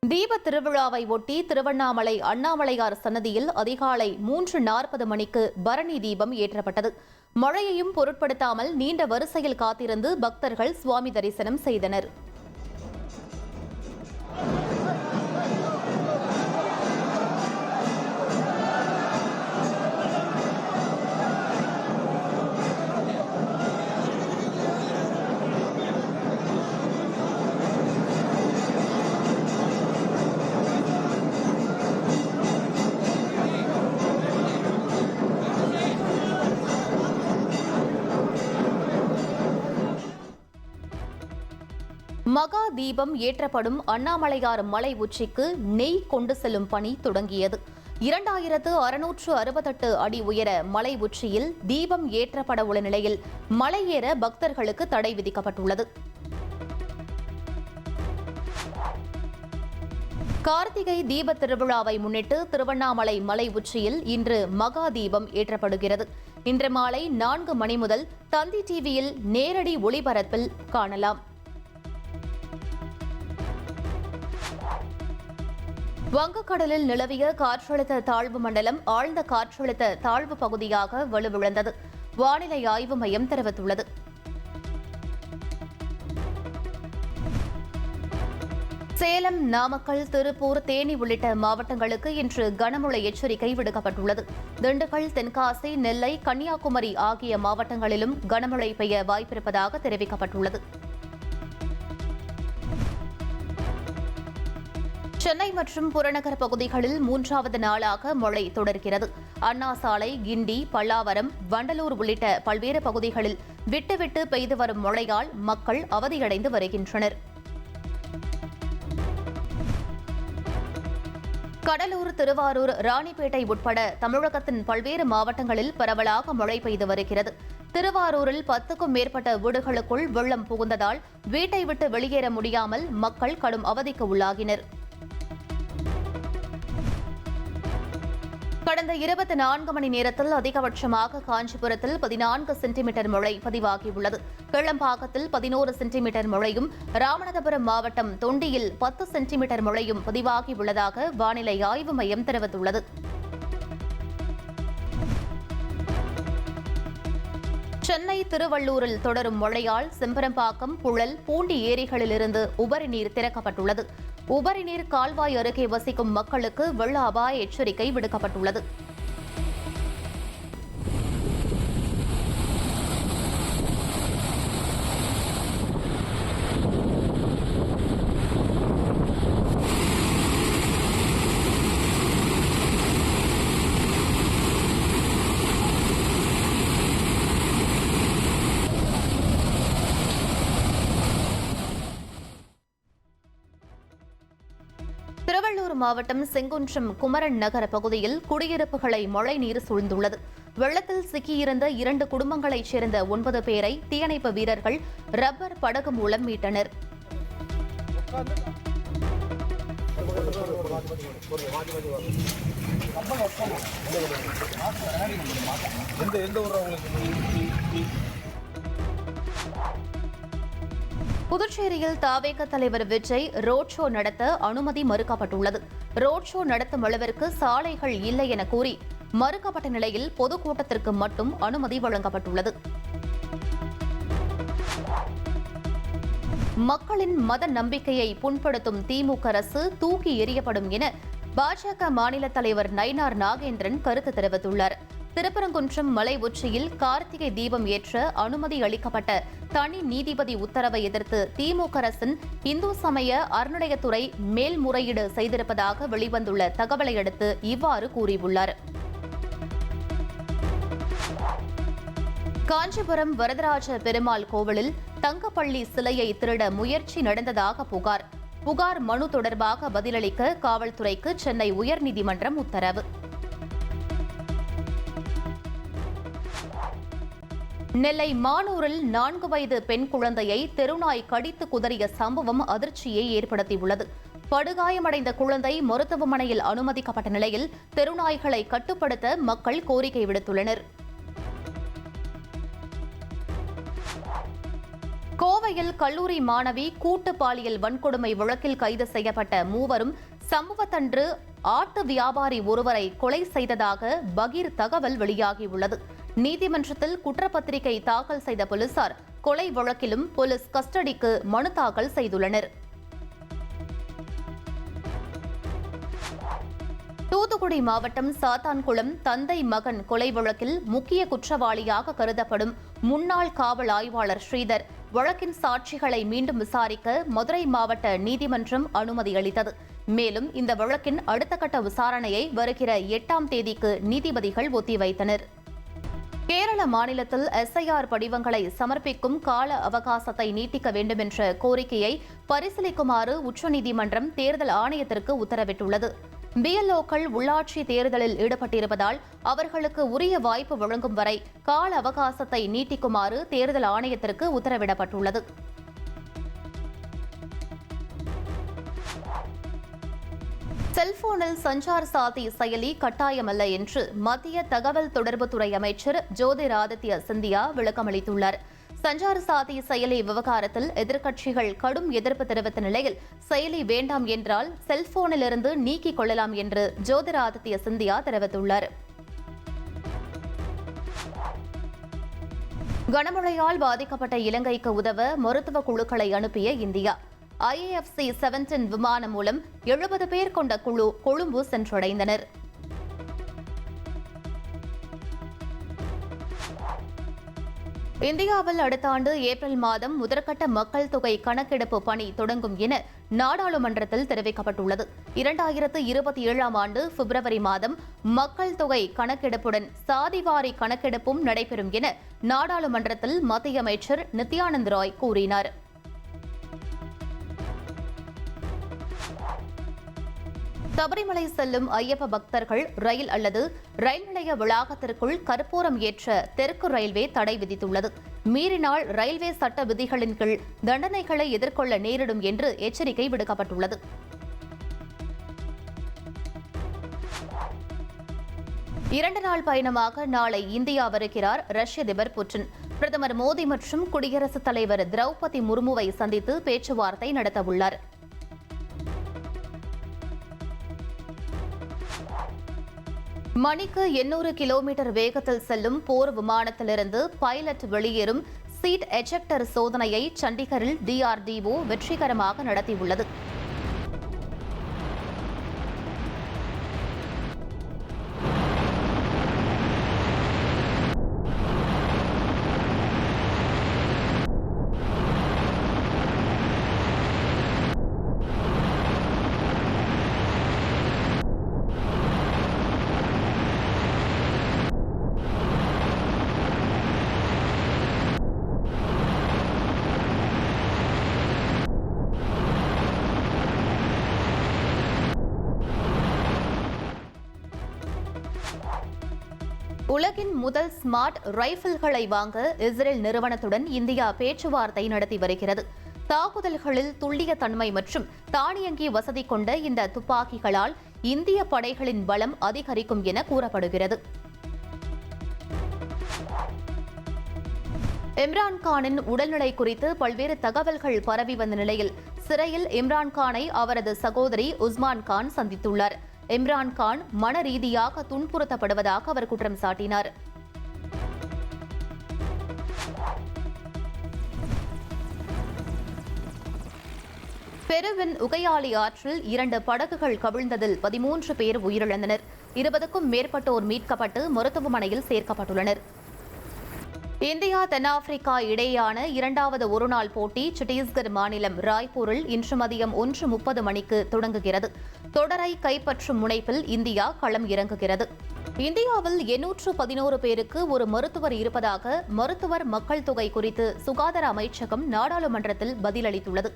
தீப திருவிழாவை ஒட்டி திருவண்ணாமலை அண்ணாமலையார் சன்னதியில் அதிகாலை 3:40 மணிக்கு பரணி தீபம் ஏற்றப்பட்டது. மழையையும் பொருட்படுத்தாமல் நீண்ட வரிசையில் காத்திருந்து பக்தர்கள் சுவாமி தரிசனம் செய்தனர். மகா தீபம் ஏற்றப்படும் அண்ணாமலையார் மலை உச்சிக்கு நெய் கொண்டு செல்லும் பணி தொடங்கியது. 2668 அடி உயர மலை உச்சியில் தீபம் ஏற்றப்பட உள்ள நிலையில் மலை ஏற பக்தர்களுக்கு தடை விதிக்கப்பட்டுள்ளது. கார்த்திகை தீப திருவிழாவை முன்னிட்டு திருவண்ணாமலை மலை உச்சியில் இன்று மகா தீபம் ஏற்றப்படுகிறது. இன்று மாலை 4 மணி முதல் தந்தி டிவியில் நேரடி ஒளிபரப்பில் காணலாம். வங்கக்கடலில் நிலவிய காற்றழுத்த தாழ்வு மண்டலம் ஆழ்ந்த காற்றழுத்த தாழ்வு பகுதியாக வலுவிழந்தது. வானிலை ஆய்வு மையம் தெரிவித்துள்ளது. சேலம், நாமக்கல், திருப்பூர், தேனி உள்ளிட்ட மாவட்டங்களுக்கு இன்று கனமழை எச்சரிக்கை விடுக்கப்பட்டுள்ளது. திண்டுக்கல், தென்காசி, நெல்லை, கன்னியாகுமரி ஆகிய மாவட்டங்களிலும் கனமழை பெய்ய வாய்ப்பிருப்பதாக தெரிவிக்கப்பட்டுள்ளது. சென்னை மற்றும் புறநகர் பகுதிகளில் 3வது நாளாக மழை தொடர்கிறது. அண்ணா சாலை, கிண்டி, பல்லாவரம், வண்டலூர் உள்ளிட்ட பல்வேறு பகுதிகளில் விட்டுவிட்டு பெய்து வரும் மழையால் மக்கள் அவதியடைந்து வருகின்றனர். கடலூர், திருவாரூர், ராணிப்பேட்டை உட்பட தமிழகத்தின் பல்வேறு மாவட்டங்களில் பரவலாக மழை பெய்து வருகிறது. திருவாரூரில் 10க்கும் மேற்பட்ட வீடுகளுக்குள் வெள்ளம் புகுந்ததால் வீட்டை விட்டு வெளியேற முடியாமல் மக்கள் கடும் அவதிக்கு உள்ளாகினர். கடந்த 24 மணி நேரத்தில் அதிகபட்சமாக காஞ்சிபுரத்தில் 14 சென்டிமீட்டர் மழை பதிவாகியுள்ளது. கிளம்பாக்கத்தில் 11 சென்டிமீட்டர் மழையும், ராமநாதபுரம் மாவட்டம் தொண்டியில் 10 சென்டிமீட்டர் மழையும் பதிவாகியுள்ளதாக வானிலை ஆய்வு மையம் தெரிவித்துள்ளது. சென்னை திருவள்ளூரில் தொடரும் மழையால் செம்பரம்பாக்கம், புழல், பூண்டி ஏரிகளிலிருந்து உபரி நீர் திறக்கப்பட்டுள்ளது. உபரி நீர் கால்வாய் அருகே வசிக்கும் மக்களுக்கு வெள்ள அபாய எச்சரிக்கை விடுக்கப்பட்டுள்ளது. திருவள்ளூர் மாவட்டம் செங்குன்றம் குமரன் நகர பகுதியில் குடியிருப்புகளை மழை நீர் சூழ்ந்துள்ளது. வெள்ளத்தில் சிக்கியிருந்த 2 குடும்பங்களைச் சேர்ந்த 9 பேரை தீயணைப்பு வீரர்கள் ரப்பர் படகு மூலம் மீட்டனர். புதுச்சேரியில் தவேக தலைவர் விஜய் ரோட் ஷோ நடத்த அனுமதி மறுக்கப்பட்டுள்ளது. ரோட் ஷோ நடத்தும் அளவிற்கு சாலைகள் இல்லை என கூறி மறுக்கப்பட்ட நிலையில் பொதுக்கூட்டத்திற்கு மட்டும் அனுமதி வழங்கப்பட்டுள்ளது. மக்களின் மத நம்பிக்கையை புண்படுத்தும் திமுக அரசு தூக்கி எறியப்படும் என பாஜக மாநில தலைவர் நயினார் நாகேந்திரன் கருத்து தெரிவித்துள்ளார். திருப்பரங்குன்றம் மலை உச்சியில் கார்த்திகை தீபம் ஏற்ற அனுமதி அளிக்கப்பட்ட தனி நீதிபதி உத்தரவை எதிர்த்து திமுக அரசின் இந்து சமய அறநிலையத்துறை மேல்முறையீடு செய்திருப்பதாக வெளிவந்துள்ள தகவலை அடுத்து இவ்வாறு கூறியுள்ளார். காஞ்சிபுரம் வரதராஜ பெருமாள் கோவிலில் தங்கப்பள்ளி சிலையை திருட முயற்சி நடந்ததாக புகார் மனு தொடர்பாக பதிலளிக்க காவல்துறைக்கு சென்னை உயர்நீதிமன்றம் உத்தரவு. நெல்லை மானூரில் 4 வயது பெண் குழந்தையை தெருநாய் கடித்து குதறிய சம்பவம் அதிர்ச்சியை ஏற்படுத்தியுள்ளது. படுகாயமடைந்த குழந்தை மருத்துவமனையில் அனுமதிக்கப்பட்ட நிலையில் தெருநாய்களை கட்டுப்படுத்த மக்கள் கோரிக்கை விடுத்துள்ளனர். கோவையில் கல்லூரி மாணவி கூட்டு பாலியல் வன்கொடுமை வழக்கில் கைது செய்யப்பட்ட மூவரும் சம்பவத்தன்று ஆட்டு வியாபாரி ஒருவரை கொலை செய்ததாக பகீர் தகவல் வெளியாகியுள்ளது. நீதிமன்றத்தில் குற்றப்பத்திரிகை தாக்கல் செய்த போலீசார் கொலை வழக்கிலும் போலீஸ் கஸ்டடிக்கு மனு தாக்கல் செய்துள்ளனர். தூத்துக்குடி மாவட்டம் சாத்தான்குளம் தந்தை மகன் கொலை வழக்கில் முக்கிய குற்றவாளியாக கருதப்படும் முன்னாள் காவல் ஆய்வாளர் ஸ்ரீதர் வழக்கின் சாட்சிகளை மீண்டும் விசாரிக்க மதுரை மாவட்ட நீதிமன்றம் அனுமதி அளித்தது. மேலும் இந்த வழக்கின் அடுத்த கட்ட விசாரணையை வருகிற 8ஆம் தேதிக்கு நீதிபதிகள் ஒத்திவைத்தனர். கேரள மாநிலத்தில் SIR படிவங்களை சமர்ப்பிக்கும் கால அவகாசத்தை நீட்டிக்க வேண்டுமென்ற கோரிக்கையை பரிசீலிக்குமாறு உச்சநீதிமன்றம் தேர்தல் ஆணையத்திற்கு உத்தரவிட்டுள்ளது. BLOக்கள் உள்ளாட்சி தேர்தலில் ஈடுபட்டிருப்பதால் அவர்களுக்கு உரிய வாய்ப்பு வழங்கும் வரை கால அவகாசத்தை நீட்டிக்குமாறு தேர்தல் ஆணையத்திற்கு உத்தரவிடப்பட்டுள்ளது. செல்போனில் சஞ்சார் சாதி செயலி கட்டாயமல்ல என்று மத்திய தகவல் தொடர்புத்துறை அமைச்சர் ஜோதிராதித்ய சிந்தியா விளக்கமளித்துள்ளார். சஞ்சார் சாதி செயலி விவகாரத்தில் எதிர்க்கட்சிகள் கடும் எதிர்ப்பு தெரிவித்த நிலையில் செயலி வேண்டாம் என்றால் செல்போனிலிருந்து நீக்கிக் கொள்ளலாம் என்று ஜோதிராதித்ய சிந்தியா தெரிவித்துள்ளார். கனமழையால் பாதிக்கப்பட்ட இலங்கைக்கு உதவ மருத்துவ குழுக்களை அனுப்பிய இந்தியா. IAFC-17 விமானம் மூலம் 70 பேர் கொண்ட குழு கொழும்பு சென்றடைந்தனர். இந்தியாவில் அடுத்த ஆண்டு ஏப்ரல் மாதம் முதற்கட்ட மக்கள் தொகை கணக்கெடுப்பு பணி தொடங்கும் என நாடாளுமன்றத்தில் தெரிவிக்கப்பட்டுள்ளது. 2027ஆம் ஆண்டு பிப்ரவரி மாதம் மக்கள் தொகை கணக்கெடுப்புடன் சாதிவாரி கணக்கெடுப்பும் நடைபெறும் என நாடாளுமன்றத்தில் மத்திய அமைச்சர் நித்யானந்த் ராய் கூறினார். சபரிமலை செல்லும் ஐயப்ப பக்தர்கள் ரயில் அல்லது ரயில் நிலைய வளாகத்திற்குள் கற்பூரம் ஏற்ற தெற்கு ரயில்வே தடை விதித்துள்ளது. மீறினால் ரயில்வே சட்ட விதிகளின் கீழ் தண்டனைகளை எதிர்கொள்ள நேரிடும் என்று எச்சரிக்கை விடுக்கப்பட்டுள்ளது. இரண்டு நாள் பயணமாக நாளை இந்தியா வருகிறார் ரஷ்ய அதிபர் புட்டின். பிரதமர் மோடி மற்றும் குடியரசுத் தலைவர் திரௌபதி முர்முவை சந்தித்து பேச்சுவார்த்தை நடத்தவுள்ளார். மணிக்கு 800 கிலோமீட்டர் வேகத்தில் செல்லும் போர் விமானத்திலிருந்து பைலட் வெளியேறும் சீட் எஜெக்டர் சோதனையை சண்டிகரில் DRDO வெற்றிகரமாக நடத்தியுள்ளது. உலகின் முதல் ஸ்மார்ட் ரைபிள்களை வாங்க இஸ்ரேல் நிறுவனத்துடன் இந்தியா பேச்சுவார்த்தை நடத்தி வருகிறது. தாக்குதல்களில் துல்லிய தன்மை மற்றும் தானியங்கி வசதி கொண்ட இந்த துப்பாக்கிகளால் இந்திய படைகளின் பலம் அதிகரிக்கும் என கூறப்படுகிறது. இம்ரான்கானின் உடல்நிலை குறித்து பல்வேறு தகவல்கள் பரவி வந்த நிலையில் சிறையில் இம்ரான்கானை அவரது சகோதரி உஸ்மான் கான் சந்தித்துள்ளார். இம்ரான்கான் மன ரீதியாக துன்புறுத்தப்படுவதாக அவர் குற்றம் சாட்டினார். பெருவின் உகையாலி ஆற்றில் 2 படகுகள் கவிழ்ந்ததில் 13 பேர் உயிரிழந்தனர். 20க்கும் மேற்பட்டோர் மீட்கப்பட்டு மருத்துவமனையில் சேர்க்கப்பட்டுள்ளனர். இந்தியா தென்னாப்பிரிக்கா இடையேயான 2வது ஒருநாள் போட்டி சத்தீஸ்கர் மாநிலம் ராய்ப்பூரில் இன்று மதியம் 1:30 மணிக்கு தொடங்குகிறது. தொடரை கைப்பற்றும் முனைப்பில் இந்தியா களம் இறங்குகிறது. இந்தியாவில் 811 பேருக்கு ஒரு மருத்துவர் இருப்பதாக மருத்துவர் மக்கள் தொகை குறித்து சுகாதார அமைச்சகம் நாடாளுமன்றத்தில் பதிலளித்துள்ளது.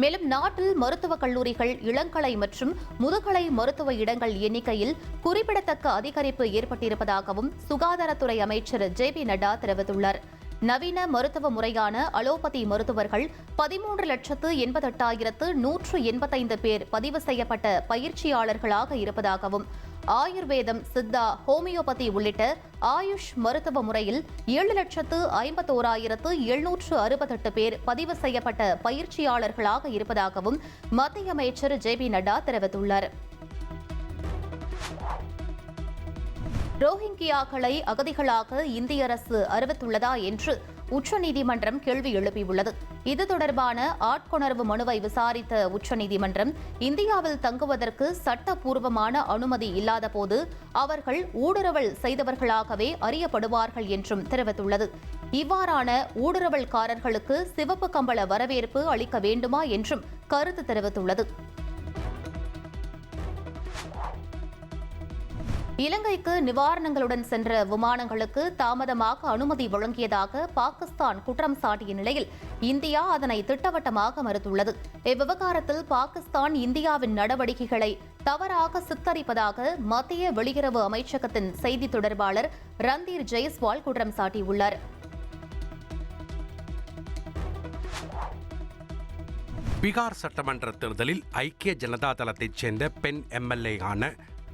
மேலும் நாட்டில் மருத்துவக் கல்லூரிகள், இளங்கலை மற்றும் முதுகலை மருத்துவ இடங்கள் எண்ணிக்கையில் குறிப்பிடத்தக்க அதிகரிப்பு ஏற்பட்டிருப்பதாகவும் சுகாதாரத்துறை அமைச்சர் JP நட்டா தெரிவித்துள்ளார். நவீன மருத்துவ முறையான அலோபதி மருத்துவர்கள் 13,88,185 பேர் பதிவு செய்யப்பட்ட பயிற்சியாளர்களாக இருப்பதாகவும் ஆயுர்வேதம், சித்தா, ஹோமியோபதி உள்ளிட்ட ஆயுஷ் மருத்துவ முறையில் 7,51,768 பேர் பதிவு செய்யப்பட்ட பயிற்சியாளர்களாக இருப்பதாகவும் மத்திய அமைச்சர் ஜே.பி. நட்டா தெரிவித்துள்ளார். ரோஹிங்கியாக்களை அகதிகளாக இந்திய அரசு அறிவித்துள்ளதா என்று உச்சநீதிமன்றம் கேள்வி எழுப்பியுள்ளது. இது தொடர்பான ஆட்கொணர்வு மனுவை விசாரித்த உச்சநீதிமன்றம், இந்தியாவில் தங்குவதற்கு சட்டப்பூர்வமான அனுமதி இல்லாதபோது அவர்கள் ஊடுருவல் செய்தவர்களாகவே அறியப்படுவார்கள் என்றும் தெரிவித்துள்ளது. இவ்வாறான ஊடுருவல்காரர்களுக்கு சிவப்பு கம்பள வரவேற்பு அளிக்க வேண்டுமா என்றும் கருத்து தெரிவித்துள்ளது. இலங்கைக்கு நிவாரணங்களுடன் சென்ற விமானங்களுக்கு தாமதமாக அனுமதி வழங்கியதாக பாகிஸ்தான் குற்றம் சாட்டிய நிலையில் இந்தியா அதனை திட்டவட்டமாக மறுத்துள்ளது. இவ்விவகாரத்தில் பாகிஸ்தான் இந்தியாவின் நடவடிக்கைகளை தவறாக சித்தரிப்பதாக மத்திய வெளியுறவு அமைச்சகத்தின் செய்தி தொடர்பாளர் ரந்தீர் ஜெய்ஸ்வால் குற்றம் சாட்டியுள்ளார். பீகார் சட்டமன்ற தேர்தலில் ஐக்கிய ஜனதா தளத்தைச் சேர்ந்த பெண் எம்எல்ஏ ஆன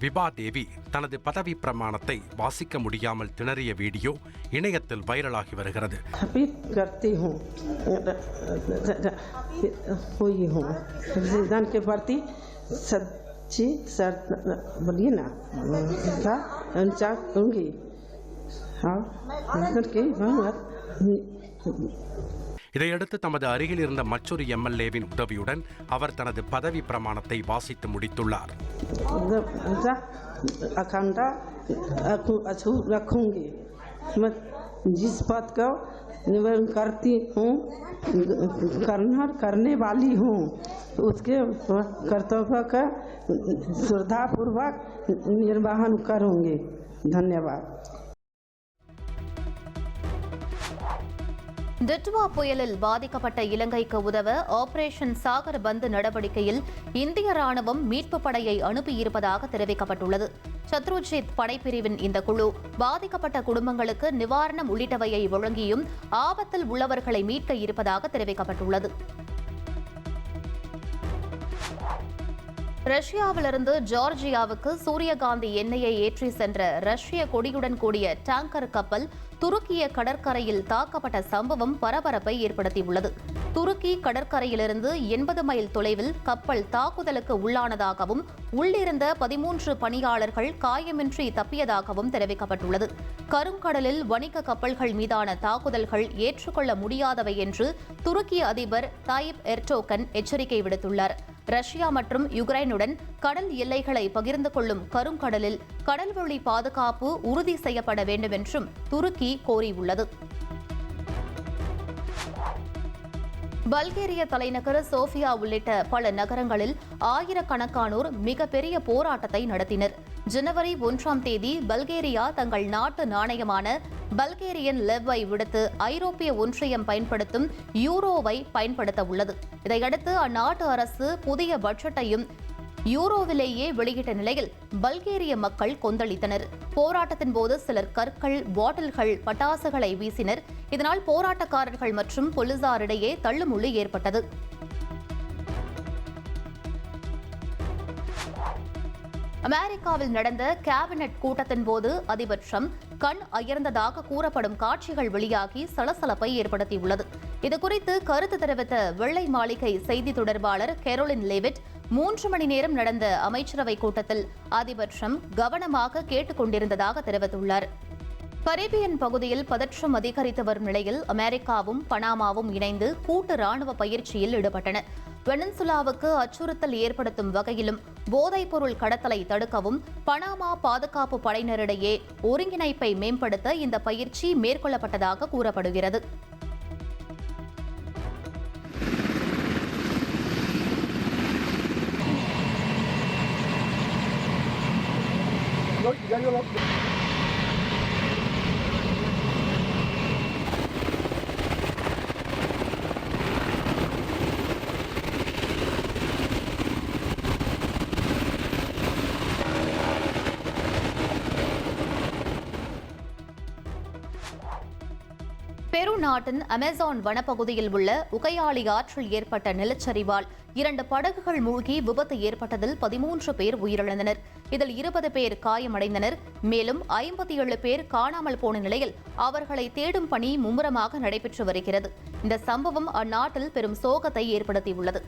விபா தேவி தனது பதவி பிரமாணத்தை வாசிக்க முடியாமல் திணறிய வீடியோ இணையத்தில் வைரலாகி வருகிறது. இதையடுத்து தமது அருகில் இருந்த மற்றொரு எம்எல்ஏவின் உதவியுடன் அவர் தனது பதவி பிரமாணத்தை வாசித்து முடித்துள்ளார். करने वाली हूँ उसके कर्तव्य का श्रद्धापूर्वक निर्वहन करूँगी. धन्यवाद. டிட்வா புயலில் பாதிக்கப்பட்ட இலங்கைக்கு உதவ ஆபரேஷன் சாகர் பந்து நடவடிக்கையில் இந்திய ராணுவம் மீட்பு படையை அனுப்பியிருப்பதாக தெரிவிக்கப்பட்டுள்ளது. சத்ருஜித் படைப்பிரிவின் இந்த குழு பாதிக்கப்பட்ட குடும்பங்களுக்கு நிவாரணம் உள்ளிட்டவையை வழங்கியும் ஆபத்தில் உள்ளவர்களை மீட்க இருப்பதாக தெரிவிக்கப்பட்டுள்ளது. ரஷ்யாவிலிருந்து ஜார்ஜியாவுக்கு சூரியகாந்தி எண்ணெயை ஏற்றி சென்ற ரஷ்ய கொடியுடன் கூடிய டேங்கர் கப்பல் துருக்கிய கடற்கரையில் தாக்கப்பட்ட சம்பவம் பரபரப்பை ஏற்படுத்தியுள்ளது. துருக்கி கடற்கரையிலிருந்து 80 மைல் தொலைவில் கப்பல் தாக்குதலுக்கு உள்ளானதாகவும் உள்ளிருந்த 13 பணியாளர்கள் காயமின்றி தப்பியதாகவும் தெரிவிக்கப்பட்டுள்ளது. கருங்கடலில் வணிக கப்பல்கள் மீதான தாக்குதல்கள் ஏற்றுக்கொள்ள முடியாதவை என்று துருக்கிய அதிபர் தாயிப் எர்டோகன் எச்சரிக்கை விடுத்துள்ளார். ரஷ்யா மற்றும் யுக்ரைனுடன் கடல் எல்லைகளை பகிர்ந்து கொள்ளும் கருங்கடலில் கடல்வழி பாதுகாப்பு உறுதி செய்யப்பட வேண்டும் என்றும் துருக்கி கோரியுள்ளது. பல்கேரிய தலைநகர் சோஃபியா உள்ளிட்ட பல நகரங்களில் ஆயிரக்கணக்கானோர் மிகப்பெரிய போராட்டத்தை நடத்தினர். ஜனவரி 1ஆம் தேதி பல்கேரியா தங்கள் நாட்டு நாணயமான பல்கேரியன் லெவ்வை விடுத்து ஐரோப்பிய ஒன்றியம் பயன்படுத்தும் யூரோவை பயன்படுத்த உள்ளது. இதையடுத்து அந்நாட்டு அரசு புதிய பட்ஜெட்டையும் யூரோவிலேயே வெளியிட்ட நிலையில் பல்கேரிய மக்கள் கொந்தளித்தனர். போராட்டத்தின் போது சிலர் கற்கள், பாட்டில்கள், பட்டாசுகளை வீசினர். இதனால் போராட்டக்காரர்கள் மற்றும் போலீசாரிடையே தள்ளுமுள்ளு ஏற்பட்டது. அமெரிக்காவில் நடந்த கேபினெட் கூட்டத்தின் போது அதிபர் ட்ரம்ப் கண் அயர்ந்ததாக கூறப்படும் காட்சிகள் வெளியாகி சலசலப்பை ஏற்படுத்தியுள்ளது. இதுகுறித்து கருத்து தெரிவித்த வெள்ளை மாளிகை செய்தி தொடர்பாளர் கெரோலின் லேவிட், 3 மணி நேரம் நடந்த அமைச்சரவை கூட்டத்தில் அதிபர் ட்ரம்ப் கவனமாக கேட்டுக் கொண்டிருந்ததாக தெரிவித்துள்ளார். கரீபியன் பகுதியில் பதற்றம் அதிகரித்து வரும் நிலையில் அமெரிக்காவும் பனாமாவும் இணைந்து கூட்டு ராணுவ பயிற்சியில் ஈடுபட்டன. வெனிசுலாவுக்கு அச்சுறுத்தல் ஏற்படுத்தும் வகையிலும் போதைப்பொருள் கடத்தலை தடுக்கவும் பனாமா பாதுகாப்பு படையினரிடையே ஒருங்கிணைப்பை மேம்படுத்த இந்த பயிற்சி மேற்கொள்ளப்பட்டதாக கூறப்படுகிறது. பெரு நாட்டின் அமேசான் வனப்பகுதியில் உள்ள உகையாளி ஆற்றில் ஏற்பட்ட நிலச்சரிவால் 2 படகுகள் மூழ்கி விபத்து ஏற்பட்டதில் 13 பேர் உயிரிழந்தனர். இதில் 20 பேர் காயமடைந்தனர். மேலும் 57 பேர் காணாமல் போன நிலையில் அவர்களை தேடும் பணி மும்முரமாக நடைபெற்று வருகிறது. இந்த சம்பவம் அந்நாட்டில் பெரும் சோகத்தை ஏற்படுத்தியுள்ளது.